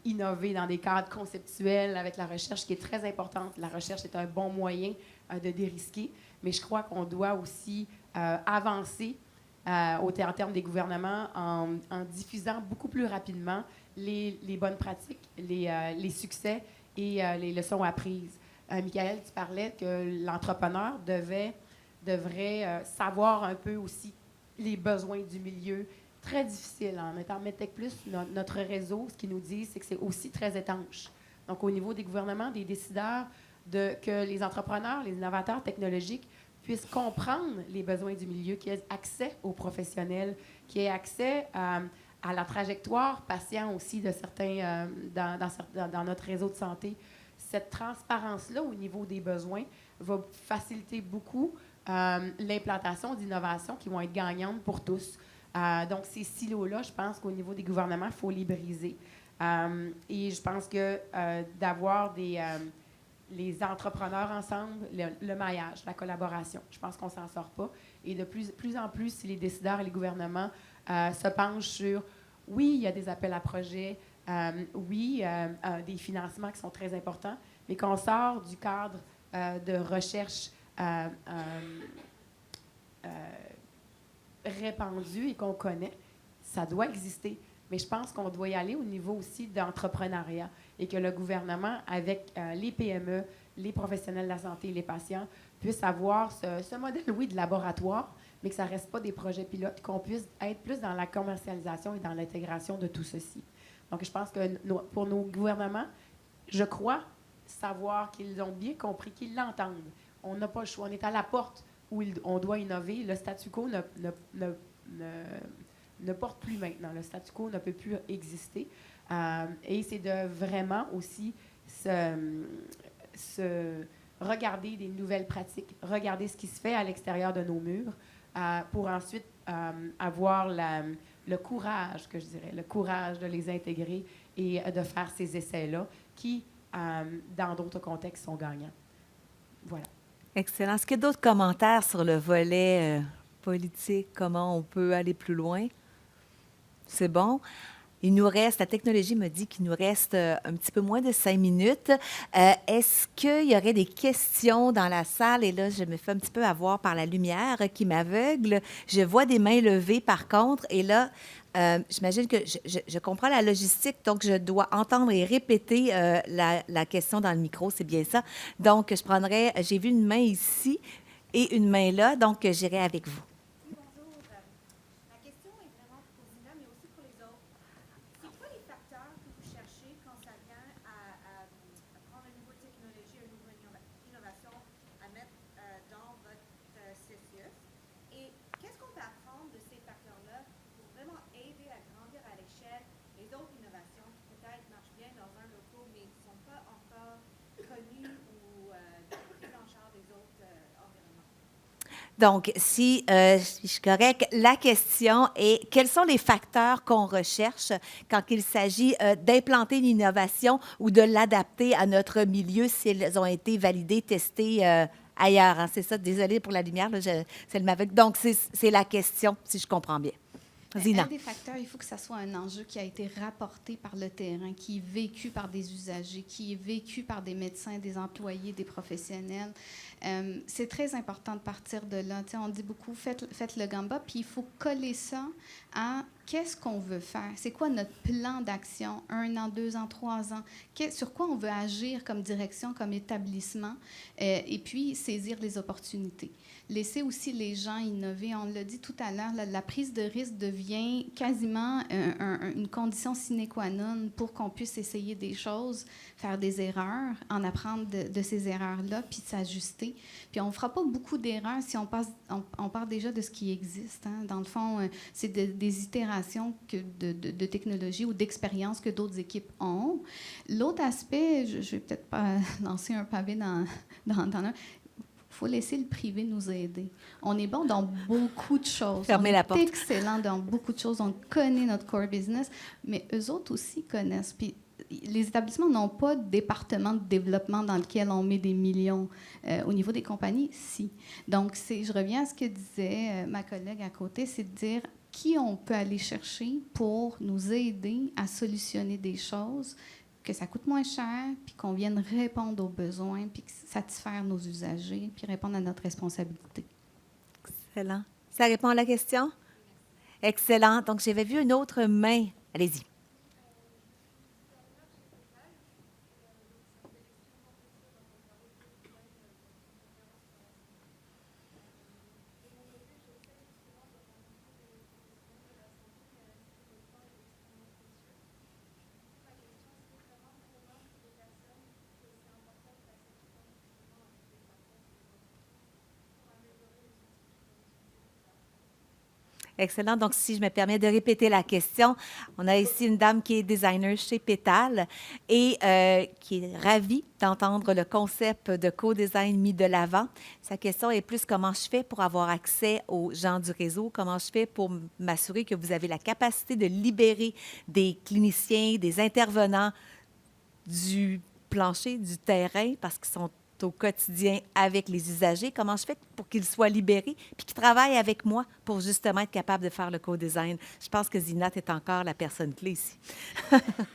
innover dans des cadres conceptuels avec la recherche qui est très importante. La recherche est un bon moyen de dérisquer, mais je crois qu'on doit aussi avancer en termes des gouvernements en diffusant beaucoup plus rapidement les bonnes pratiques, les succès et les leçons apprises. Michael, tu parlais que l'entrepreneur devrait savoir un peu aussi les besoins du milieu. Très difficile. En étant MedTech Plus, notre réseau, ce qu'ils nous dit, c'est que c'est aussi très étanche. Donc, au niveau des gouvernements, des décideurs, que les entrepreneurs, les innovateurs technologiques puissent comprendre les besoins du milieu, qu'ils aient accès aux professionnels, qu'ils aient accès à la trajectoire patient aussi de certains dans notre réseau de santé. Cette transparence-là au niveau des besoins va faciliter beaucoup l'implantation d'innovations qui vont être gagnantes pour tous. Donc, ces silos-là, je pense qu'au niveau des gouvernements, il faut les briser. Et je pense que d'avoir les entrepreneurs ensemble, le maillage, la collaboration, je pense qu'on ne s'en sort pas. Et de plus en plus, si les décideurs et les gouvernements se penchent sur, oui, il y a des appels à projets, oui, des financements qui sont très importants, mais qu'on sort du cadre de recherche répandu et qu'on connaît, ça doit exister. Mais je pense qu'on doit y aller au niveau aussi d'entrepreneuriat et que le gouvernement, avec les PME, les professionnels de la santé et les patients, puisse avoir ce modèle, oui, de laboratoire, mais que ça ne reste pas des projets pilotes, qu'on puisse être plus dans la commercialisation et dans l'intégration de tout ceci. Donc, je pense que pour nos gouvernements, je crois savoir qu'ils ont bien compris, qu'ils l'entendent. On n'a pas le choix. On est à la porte où on doit innover. Le statu quo ne porte plus maintenant. Le statu quo ne peut plus exister. Et c'est de vraiment aussi regarder des nouvelles pratiques, regarder ce qui se fait à l'extérieur de nos murs pour ensuite avoir le courage, que je dirais, le courage de les intégrer et de faire ces essais-là qui, dans d'autres contextes, sont gagnants. Voilà. Excellent. Est-ce qu'il y a d'autres commentaires sur le volet politique? Comment on peut aller plus loin? C'est bon. Il nous reste, la technologie me dit qu'il nous reste un petit peu moins de 5 minutes. Est-ce qu'il y aurait des questions dans la salle? Et là, je me fais un petit peu avoir par la lumière qui m'aveugle. Je vois des mains levées, par contre. Et là, j'imagine que je comprends la logistique, donc je dois entendre et répéter la question dans le micro. C'est bien ça. Donc, j'ai vu une main ici et une main là, donc j'irai avec vous. Donc, si je suis correcte, la question est quels sont les facteurs qu'on recherche quand il s'agit d'implanter une innovation ou de l'adapter à notre milieu si elles ont été validées, testées ailleurs. Hein? C'est ça, désolée pour la lumière, là, c'est le m'aveugle. Donc, c'est la question, si je comprends bien. Zina. Un des facteurs, il faut que ça soit un enjeu qui a été rapporté par le terrain, qui est vécu par des usagers, qui est vécu par des médecins, des employés, des professionnels. C'est très important de partir de là. T'sais, on dit beaucoup, faites le gamba, puis il faut coller ça à qu'est-ce qu'on veut faire. C'est quoi notre plan d'action, 1 an, 2 ans, 3 ans? Sur quoi on veut agir comme direction, comme établissement, et puis saisir les opportunités. Laisser aussi les gens innover. On l'a dit tout à l'heure, la prise de risque devient quasiment une condition sine qua non pour qu'on puisse essayer des choses, faire des erreurs, en apprendre de ces erreurs-là, puis s'ajuster. Puis on ne fera pas beaucoup d'erreurs si on part déjà de ce qui existe. Hein. Dans le fond, c'est des itérations de technologie ou d'expérience que d'autres équipes ont. L'autre aspect, je ne vais peut-être pas lancer un pavé dans il faut laisser le privé nous aider. On est bon dans beaucoup de choses. Fermez la porte. On est excellent dans beaucoup de choses. On connaît notre core business, mais eux autres aussi connaissent. Puis les établissements n'ont pas de département de développement dans lequel on met des millions. Au niveau des compagnies, si. Donc, je reviens à ce que disait ma collègue à côté, c'est de dire qui on peut aller chercher pour nous aider à solutionner des choses, que ça coûte moins cher, puis qu'on vienne répondre aux besoins, puis satisfaire nos usagers, puis répondre à notre responsabilité. Excellent. Ça répond à la question? Excellent. Donc, j'avais vu une autre main. Allez-y. Excellent. Donc, si je me permets de répéter la question, on a ici une dame qui est designer chez Pétale et qui est ravie d'entendre le concept de co-design mis de l'avant. Sa question est plus comment je fais pour avoir accès aux gens du réseau, comment je fais pour m'assurer que vous avez la capacité de libérer des cliniciens, des intervenants du plancher, du terrain, parce qu'ils sont au quotidien avec les usagers, comment je fais pour qu'ils soient libérés puis qu'ils travaillent avec moi pour justement être capable de faire le co-design. Je pense que Zinat est encore la personne clé ici.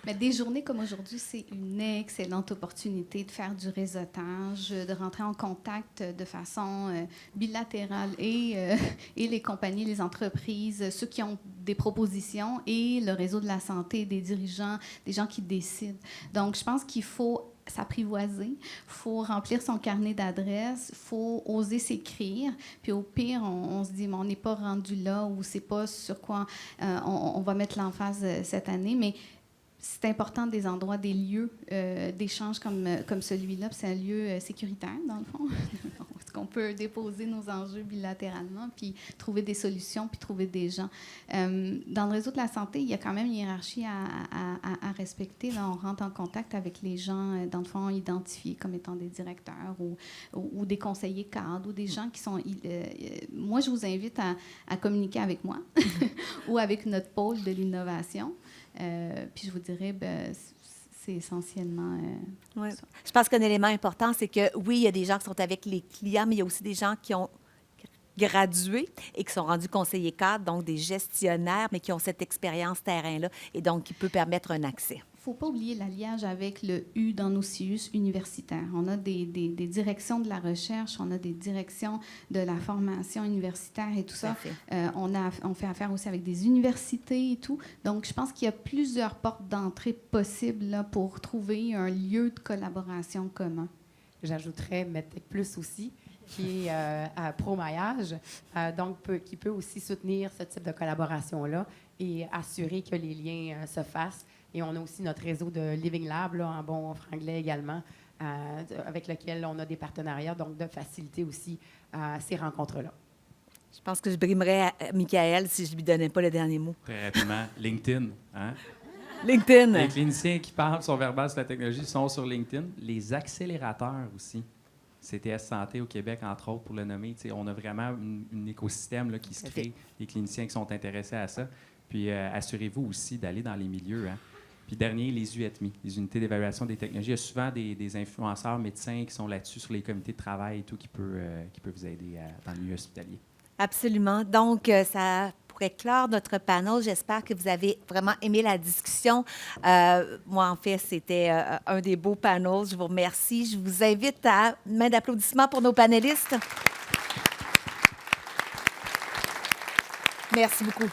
Mais des journées comme aujourd'hui, c'est une excellente opportunité de faire du réseautage, de rentrer en contact de façon bilatérale et les compagnies, les entreprises, ceux qui ont des propositions et le réseau de la santé, des dirigeants, des gens qui décident. Donc, je pense qu'il faut s'apprivoiser, il faut remplir son carnet d'adresses, il faut oser s'écrire, puis au pire, on se dit, mais on n'est pas rendu là ou c'est pas sur quoi on va mettre l'emphase cette année, mais c'est important des endroits, des lieux d'échange comme celui-là, puis c'est un lieu sécuritaire, dans le fond. Est-ce qu'on peut déposer nos enjeux bilatéralement, puis trouver des solutions, puis trouver des gens. Dans le réseau de la santé, il y a quand même une hiérarchie à respecter. Là, on rentre en contact avec les gens, dans le fond, identifiés comme étant des directeurs ou des conseillers cadres ou des gens qui sont... moi, je vous invite à communiquer avec moi ou avec notre pôle de l'innovation. Puis je vous dirais, c'est essentiellement Ouais. ça. Je pense qu'un élément important, c'est que oui, il y a des gens qui sont avec les clients, mais il y a aussi des gens qui ont gradué et qui sont rendus conseillers cadres, donc des gestionnaires, mais qui ont cette expérience terrain-là et donc qui peut permettre un accès. Il ne faut pas oublier l'alliage avec le U dans nos CIUS universitaires. On a des directions de la recherche, on a des directions de la formation universitaire et tout ça. On fait affaire aussi avec des universités et tout. Donc, je pense qu'il y a plusieurs portes d'entrée possibles là, pour trouver un lieu de collaboration commun. J'ajouterais MedTech Plus aussi, qui est à pro-maillage, donc qui peut aussi soutenir ce type de collaboration-là et assurer que les liens se fassent. Et on a aussi notre réseau de Living Lab, là, en bon franglais également, avec lequel on a des partenariats, donc de faciliter aussi ces rencontres-là. Je pense que je brimerais à Michael si je ne lui donnais pas le dernier mot. Très rapidement, LinkedIn. Hein? LinkedIn. Les cliniciens qui parlent sur verbal sur la technologie sont sur LinkedIn. Les accélérateurs aussi. CTS Santé au Québec, entre autres, pour le nommer. On a vraiment un écosystème là, qui se crée, des cliniciens qui sont intéressés à ça. Puis assurez-vous aussi d'aller dans les milieux. Hein. Puis dernier, les UETMI, les unités d'évaluation des technologies. Il y a souvent des influenceurs médecins qui sont là-dessus sur les comités de travail et tout qui peut vous aider dans le milieu hospitalier. Absolument. Donc, ça pourrait clore notre panel. J'espère que vous avez vraiment aimé la discussion. Moi, en fait, c'était un des beaux panels. Je vous remercie. Je vous invite à une main d'applaudissement pour nos panélistes. Merci beaucoup.